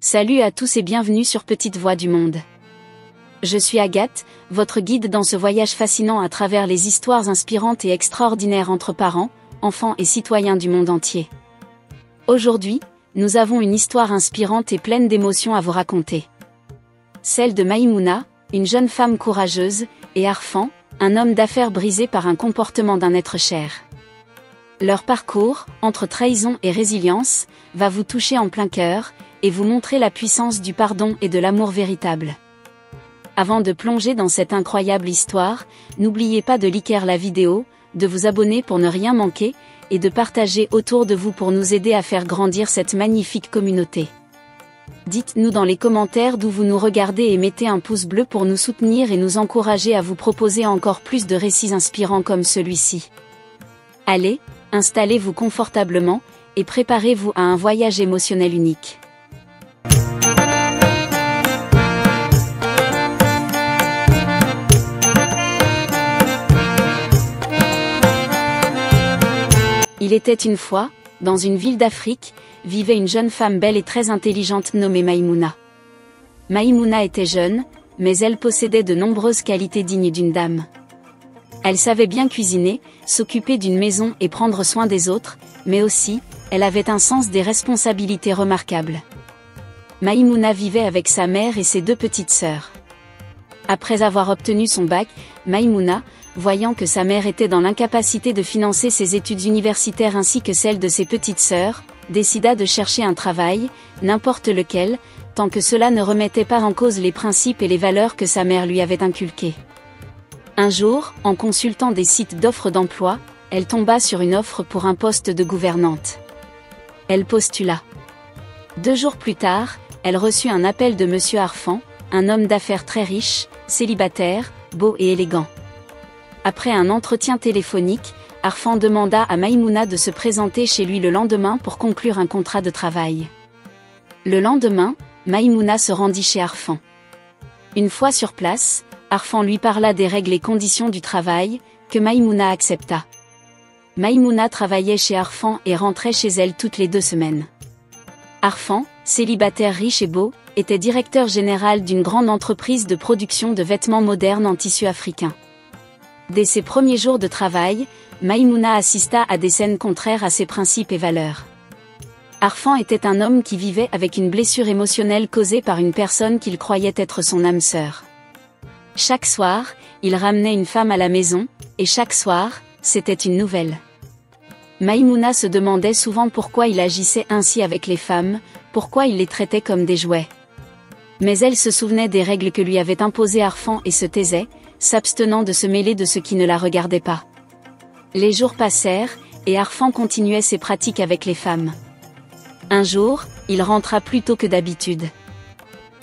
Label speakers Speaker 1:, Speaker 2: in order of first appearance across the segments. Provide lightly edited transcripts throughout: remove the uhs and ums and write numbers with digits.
Speaker 1: Salut à tous et bienvenue sur Petite Voix du Monde. Je suis Agathe, votre guide dans ce voyage fascinant à travers les histoires inspirantes et extraordinaires entre parents, enfants et citoyens du monde entier. Aujourd'hui, nous avons une histoire inspirante et pleine d'émotions à vous raconter. Celle de Maïmouna, une jeune femme courageuse, et Arfan, un homme d'affaires brisé par un comportement d'un être cher. Leur parcours, entre trahison et résilience, va vous toucher en plein cœur, et vous montrer la puissance du pardon et de l'amour véritable. Avant de plonger dans cette incroyable histoire, n'oubliez pas de liker la vidéo, de vous abonner pour ne rien manquer, et de partager autour de vous pour nous aider à faire grandir cette magnifique communauté. Dites-nous dans les commentaires d'où vous nous regardez et mettez un pouce bleu pour nous soutenir et nous encourager à vous proposer encore plus de récits inspirants comme celui-ci. Allez, installez-vous confortablement, et préparez-vous à un voyage émotionnel unique. Il était une fois, dans une ville d'Afrique, vivait une jeune femme belle et très intelligente nommée Maïmouna. Maïmouna était jeune, mais elle possédait de nombreuses qualités dignes d'une dame. Elle savait bien cuisiner, s'occuper d'une maison et prendre soin des autres, mais aussi, elle avait un sens des responsabilités remarquable. Maïmouna vivait avec sa mère et ses deux petites sœurs. Après avoir obtenu son bac, Maïmouna, voyant que sa mère était dans l'incapacité de financer ses études universitaires ainsi que celles de ses petites sœurs, décida de chercher un travail, n'importe lequel, tant que cela ne remettait pas en cause les principes et les valeurs que sa mère lui avait inculqués. Un jour, en consultant des sites d'offres d'emploi, elle tomba sur une offre pour un poste de gouvernante. Elle postula. 2 jours plus tard, elle reçut un appel de Monsieur Arfan, un homme d'affaires très riche, célibataire, beau et élégant. Après un entretien téléphonique, Arfan demanda à Maïmouna de se présenter chez lui le lendemain pour conclure un contrat de travail. Le lendemain, Maïmouna se rendit chez Arfan. Une fois sur place, Arfan lui parla des règles et conditions du travail, que Maïmouna accepta. Maïmouna travaillait chez Arfan et rentrait chez elle toutes les 2 semaines. Arfan, célibataire riche et beau, était directeur général d'une grande entreprise de production de vêtements modernes en tissu africain. Dès ses premiers jours de travail, Maïmouna assista à des scènes contraires à ses principes et valeurs. Arfan était un homme qui vivait avec une blessure émotionnelle causée par une personne qu'il croyait être son âme sœur. Chaque soir, il ramenait une femme à la maison, et chaque soir, c'était une nouvelle. Maïmouna se demandait souvent pourquoi il agissait ainsi avec les femmes, pourquoi il les traitait comme des jouets. Mais elle se souvenait des règles que lui avait imposées Arfan et se taisait, s'abstenant de se mêler de ce qui ne la regardait pas. Les jours passèrent, et Arfan continuait ses pratiques avec les femmes. Un jour, il rentra plus tôt que d'habitude.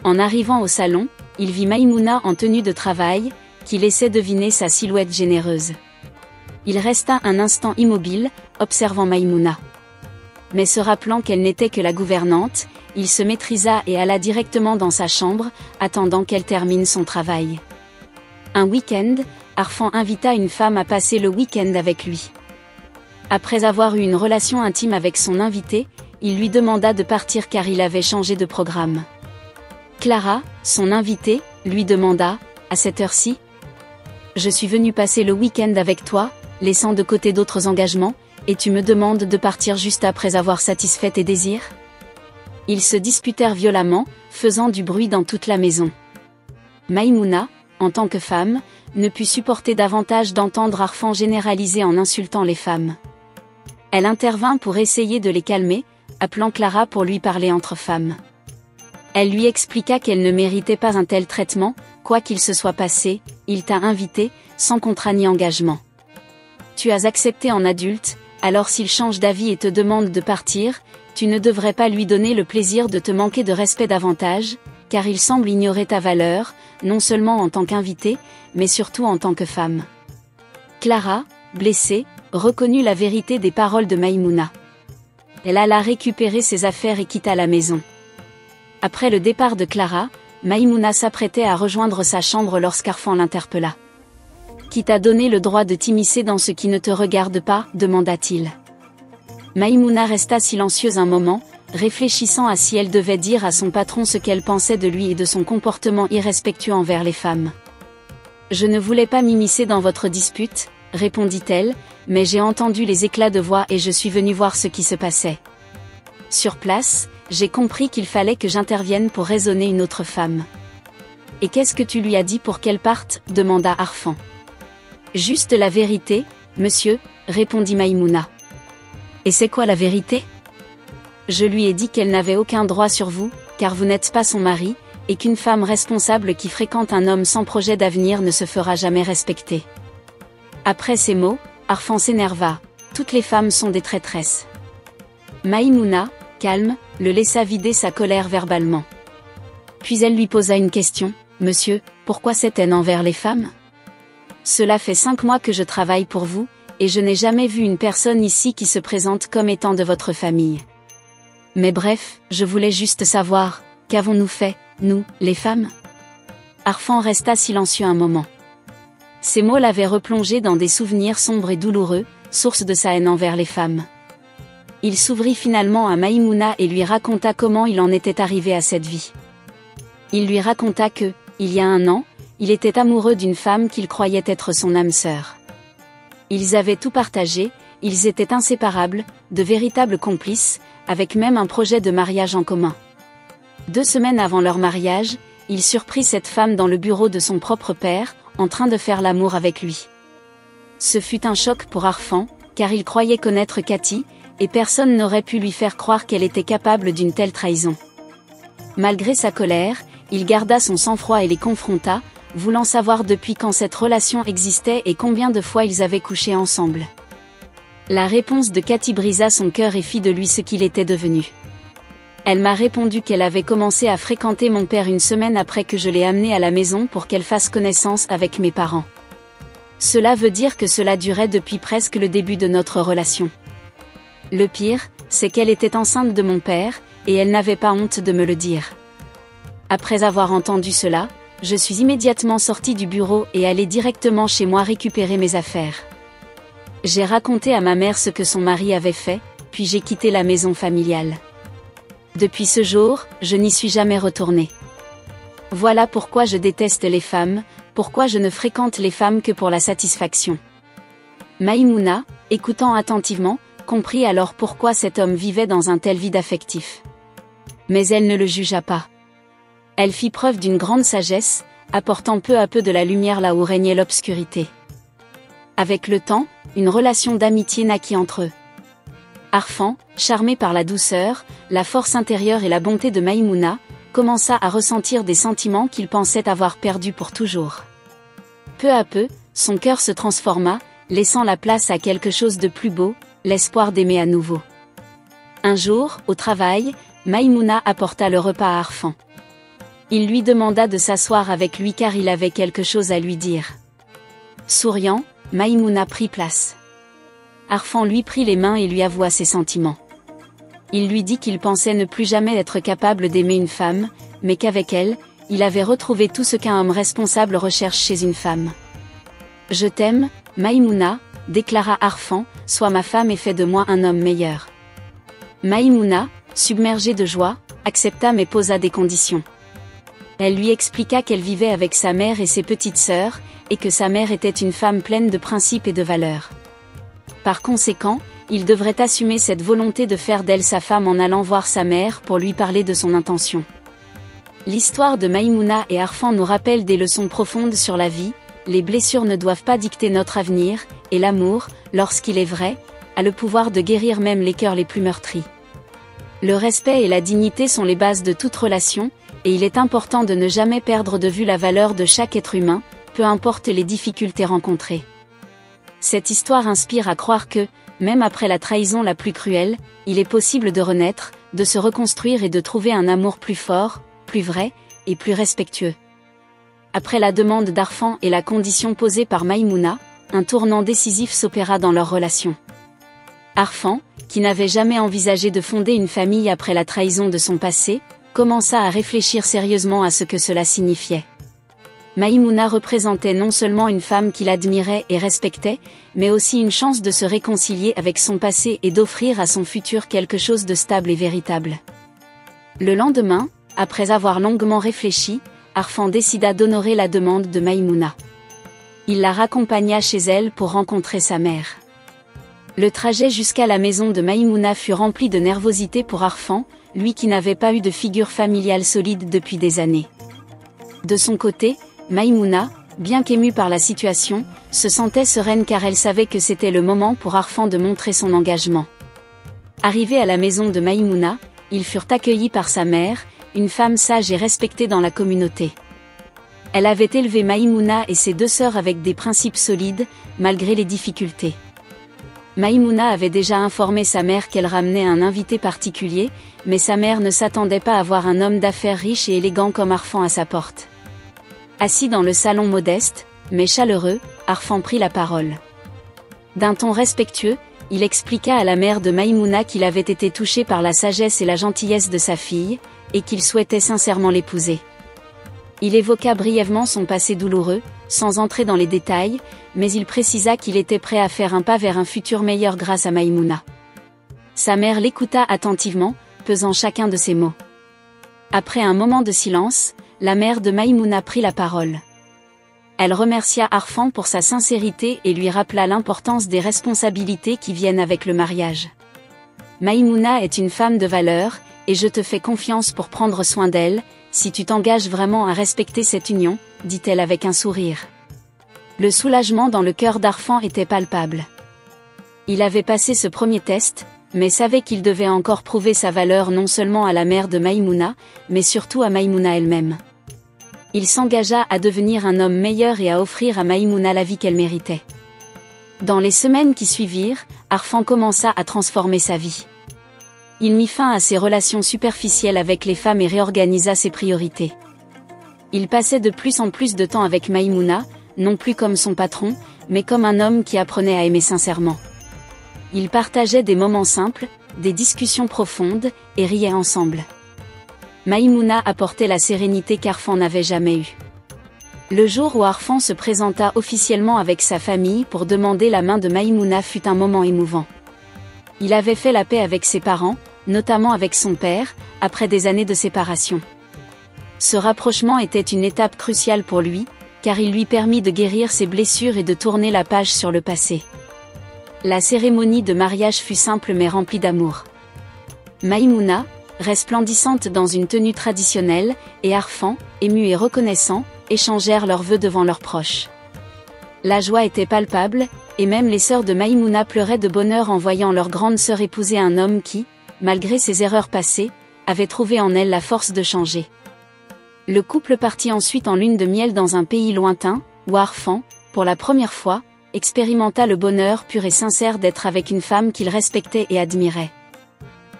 Speaker 1: En arrivant au salon, il vit Maïmouna en tenue de travail, qui laissait deviner sa silhouette généreuse. Il resta un instant immobile, observant Maïmouna. Mais se rappelant qu'elle n'était que la gouvernante, il se maîtrisa et alla directement dans sa chambre, attendant qu'elle termine son travail. Un week-end, Arfan invita une femme à passer le week-end avec lui. Après avoir eu une relation intime avec son invité, il lui demanda de partir car il avait changé de programme. Clara, son invitée, lui demanda, à cette heure-ci ? Je suis venue passer le week-end avec toi, laissant de côté d'autres engagements, et tu me demandes de partir juste après avoir satisfait tes désirs ? Ils se disputèrent violemment, faisant du bruit dans toute la maison. Maïmouna, en tant que femme, ne put supporter davantage d'entendre Arfan généraliser en insultant les femmes. Elle intervint pour essayer de les calmer, appelant Clara pour lui parler entre femmes. Elle lui expliqua qu'elle ne méritait pas un tel traitement, quoi qu'il se soit passé, il t'a invité, sans contrat ni engagement. Tu as accepté en adulte, alors s'il change d'avis et te demande de partir, tu ne devrais pas lui donner le plaisir de te manquer de respect davantage, car il semble ignorer ta valeur, non seulement en tant qu'invitée, mais surtout en tant que femme. Clara, blessée, reconnut la vérité des paroles de Maïmouna. Elle alla récupérer ses affaires et quitta la maison. Après le départ de Clara, Maïmouna s'apprêtait à rejoindre sa chambre lorsqu'Arfan l'interpella. « Qui t'a donné le droit de t'immiscer dans ce qui ne te regarde pas » demanda-t-il. Maïmouna resta silencieuse un moment, réfléchissant à si elle devait dire à son patron ce qu'elle pensait de lui et de son comportement irrespectueux envers les femmes. « Je ne voulais pas m'immiscer dans votre dispute, répondit-elle, mais j'ai entendu les éclats de voix et je suis venue voir ce qui se passait. Sur place, j'ai compris qu'il fallait que j'intervienne pour raisonner une autre femme. »« Et qu'est-ce que tu lui as dit pour qu'elle parte ?» demanda Arfan. « Juste la vérité, monsieur, répondit Maïmouna. « Et c'est quoi la vérité ? Je lui ai dit qu'elle n'avait aucun droit sur vous, car vous n'êtes pas son mari, et qu'une femme responsable qui fréquente un homme sans projet d'avenir ne se fera jamais respecter. » Après ces mots, Arfan s'énerva. Toutes les femmes sont des traîtresses. Maïmouna, calme, le laissa vider sa colère verbalement. Puis elle lui posa une question. « Monsieur, pourquoi cette haine envers les femmes ? Cela fait 5 mois que je travaille pour vous, et je n'ai jamais vu une personne ici qui se présente comme étant de votre famille. Mais bref, je voulais juste savoir, qu'avons-nous fait, nous, les femmes ?» Arfan resta silencieux un moment. Ces mots l'avaient replongé dans des souvenirs sombres et douloureux, source de sa haine envers les femmes. Il s'ouvrit finalement à Maïmouna et lui raconta comment il en était arrivé à cette vie. Il lui raconta que, il y a 1 an, il était amoureux d'une femme qu'il croyait être son âme sœur. Ils avaient tout partagé, ils étaient inséparables, de véritables complices, avec même un projet de mariage en commun. 2 semaines avant leur mariage, il surprit cette femme dans le bureau de son propre père, en train de faire l'amour avec lui. Ce fut un choc pour Arfan, car il croyait connaître Cathy, et personne n'aurait pu lui faire croire qu'elle était capable d'une telle trahison. Malgré sa colère, il garda son sang-froid et les confronta, voulant savoir depuis quand cette relation existait et combien de fois ils avaient couché ensemble. La réponse de Cathy brisa son cœur et fit de lui ce qu'il était devenu. Elle m'a répondu qu'elle avait commencé à fréquenter mon père 1 semaine après que je l'ai amenée à la maison pour qu'elle fasse connaissance avec mes parents. Cela veut dire que cela durait depuis presque le début de notre relation. Le pire, c'est qu'elle était enceinte de mon père, et elle n'avait pas honte de me le dire. Après avoir entendu cela, je suis immédiatement sortie du bureau et allée directement chez moi récupérer mes affaires. J'ai raconté à ma mère ce que son mari avait fait, puis j'ai quitté la maison familiale. Depuis ce jour, je n'y suis jamais retournée. Voilà pourquoi je déteste les femmes, pourquoi je ne fréquente les femmes que pour la satisfaction. Maïmouna, écoutant attentivement, comprit alors pourquoi cet homme vivait dans un tel vide affectif. Mais elle ne le jugea pas. Elle fit preuve d'une grande sagesse, apportant peu à peu de la lumière là où régnait l'obscurité. Avec le temps, une relation d'amitié naquit entre eux. Arfan, charmé par la douceur, la force intérieure et la bonté de Maïmouna, commença à ressentir des sentiments qu'il pensait avoir perdus pour toujours. Peu à peu, son cœur se transforma, laissant la place à quelque chose de plus beau, l'espoir d'aimer à nouveau. Un jour, au travail, Maïmouna apporta le repas à Arfan. Il lui demanda de s'asseoir avec lui car il avait quelque chose à lui dire. Souriant, Maïmouna prit place. Arfan lui prit les mains et lui avoua ses sentiments. Il lui dit qu'il pensait ne plus jamais être capable d'aimer une femme, mais qu'avec elle, il avait retrouvé tout ce qu'un homme responsable recherche chez une femme. « Je t'aime, Maïmouna », déclara Arfan, « sois ma femme et fais de moi un homme meilleur. » Maïmouna, submergée de joie, accepta mais posa des conditions. Elle lui expliqua qu'elle vivait avec sa mère et ses petites sœurs, et que sa mère était une femme pleine de principes et de valeurs. Par conséquent, il devrait assumer cette volonté de faire d'elle sa femme en allant voir sa mère pour lui parler de son intention. L'histoire de Maïmouna et Arfan nous rappelle des leçons profondes sur la vie. Les blessures ne doivent pas dicter notre avenir, et l'amour, lorsqu'il est vrai, a le pouvoir de guérir même les cœurs les plus meurtris. Le respect et la dignité sont les bases de toute relation, et il est important de ne jamais perdre de vue la valeur de chaque être humain, peu importe les difficultés rencontrées. Cette histoire inspire à croire que, même après la trahison la plus cruelle, il est possible de renaître, de se reconstruire et de trouver un amour plus fort, plus vrai, et plus respectueux. Après la demande d'Arfan et la condition posée par Maïmouna, un tournant décisif s'opéra dans leur relation. Arfan, qui n'avait jamais envisagé de fonder une famille après la trahison de son passé, commença à réfléchir sérieusement à ce que cela signifiait. Maïmouna représentait non seulement une femme qu'il admirait et respectait, mais aussi une chance de se réconcilier avec son passé et d'offrir à son futur quelque chose de stable et véritable. Le lendemain, après avoir longuement réfléchi, Arfan décida d'honorer la demande de Maïmouna. Il la raccompagna chez elle pour rencontrer sa mère. Le trajet jusqu'à la maison de Maïmouna fut rempli de nervosité pour Arfan, lui qui n'avait pas eu de figure familiale solide depuis des années. De son côté, Maïmouna, bien qu'émue par la situation, se sentait sereine car elle savait que c'était le moment pour Arfan de montrer son engagement. Arrivés à la maison de Maïmouna, ils furent accueillis par sa mère, une femme sage et respectée dans la communauté. Elle avait élevé Maïmouna et ses deux sœurs avec des principes solides, malgré les difficultés. Maïmouna avait déjà informé sa mère qu'elle ramenait un invité particulier, mais sa mère ne s'attendait pas à voir un homme d'affaires riche et élégant comme Arfan à sa porte. Assis dans le salon modeste, mais chaleureux, Arfan prit la parole. D'un ton respectueux, il expliqua à la mère de Maïmouna qu'il avait été touché par la sagesse et la gentillesse de sa fille, et qu'il souhaitait sincèrement l'épouser. Il évoqua brièvement son passé douloureux, sans entrer dans les détails, mais il précisa qu'il était prêt à faire un pas vers un futur meilleur grâce à Maïmouna. Sa mère l'écouta attentivement, pesant chacun de ses mots. Après un moment de silence, la mère de Maïmouna prit la parole. Elle remercia Arfan pour sa sincérité et lui rappela l'importance des responsabilités qui viennent avec le mariage. Maïmouna est une femme de valeur, et je te fais confiance pour prendre soin d'elle, si tu t'engages vraiment à respecter cette union, dit-elle avec un sourire. Le soulagement dans le cœur d'Arfan était palpable. Il avait passé ce premier test, mais savait qu'il devait encore prouver sa valeur non seulement à la mère de Maïmouna, mais surtout à Maïmouna elle-même. Il s'engagea à devenir un homme meilleur et à offrir à Maïmouna la vie qu'elle méritait. Dans les semaines qui suivirent, Arfan commença à transformer sa vie. Il mit fin à ses relations superficielles avec les femmes et réorganisa ses priorités. Il passait de plus en plus de temps avec Maïmouna, non plus comme son patron, mais comme un homme qui apprenait à aimer sincèrement. Ils partageaient des moments simples, des discussions profondes, et riaient ensemble. Maïmouna apportait la sérénité qu'Arfan n'avait jamais eue. Le jour où Arfan se présenta officiellement avec sa famille pour demander la main de Maïmouna fut un moment émouvant. Il avait fait la paix avec ses parents, notamment avec son père, après des années de séparation. Ce rapprochement était une étape cruciale pour lui, car il lui permit de guérir ses blessures et de tourner la page sur le passé. La cérémonie de mariage fut simple mais remplie d'amour. Maïmouna, resplendissante dans une tenue traditionnelle, et Arfan, ému et reconnaissant, échangèrent leurs vœux devant leurs proches. La joie était palpable, et même les sœurs de Maïmouna pleuraient de bonheur en voyant leur grande sœur épouser un homme qui, malgré ses erreurs passées, avait trouvé en elle la force de changer. Le couple partit ensuite en lune de miel dans un pays lointain, où Arfan, pour la première fois, expérimenta le bonheur pur et sincère d'être avec une femme qu'il respectait et admirait.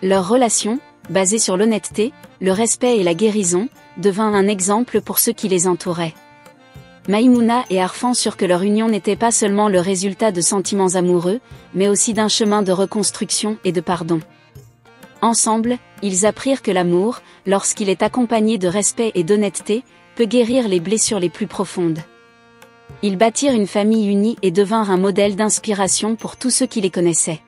Speaker 1: Leur relation, basée sur l'honnêteté, le respect et la guérison, devint un exemple pour ceux qui les entouraient. Maïmouna et Arfan surent que leur union n'était pas seulement le résultat de sentiments amoureux, mais aussi d'un chemin de reconstruction et de pardon. Ensemble, ils apprirent que l'amour, lorsqu'il est accompagné de respect et d'honnêteté, peut guérir les blessures les plus profondes. Ils bâtirent une famille unie et devinrent un modèle d'inspiration pour tous ceux qui les connaissaient.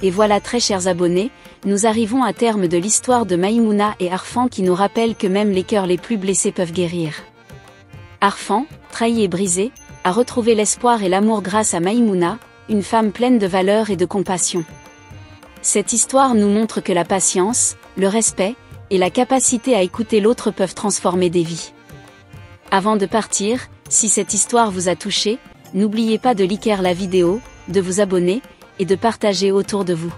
Speaker 1: Et voilà, très chers abonnés, nous arrivons à terme de l'histoire de Maïmouna et Arfan qui nous rappelle que même les cœurs les plus blessés peuvent guérir. Arfan, trahi et brisé, a retrouvé l'espoir et l'amour grâce à Maïmouna, une femme pleine de valeur et de compassion. Cette histoire nous montre que la patience, le respect, et la capacité à écouter l'autre peuvent transformer des vies. Avant de partir, si cette histoire vous a touché, n'oubliez pas de liker la vidéo, de vous abonner, et de partager autour de vous.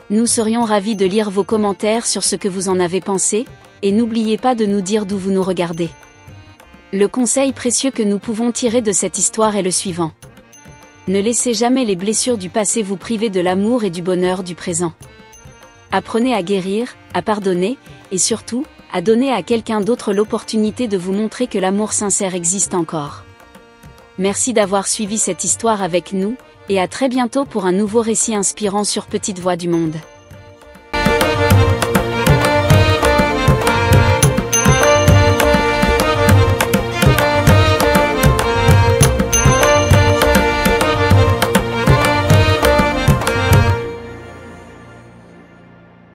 Speaker 1: Nous serions ravis de lire vos commentaires sur ce que vous en avez pensé, et n'oubliez pas de nous dire d'où vous nous regardez. Le conseil précieux que nous pouvons tirer de cette histoire est le suivant. Ne laissez jamais les blessures du passé vous priver de l'amour et du bonheur du présent. Apprenez à guérir, à pardonner, et surtout, à donner à quelqu'un d'autre l'opportunité de vous montrer que l'amour sincère existe encore. Merci d'avoir suivi cette histoire avec nous, et à très bientôt pour un nouveau récit inspirant sur Petite Voix du Monde.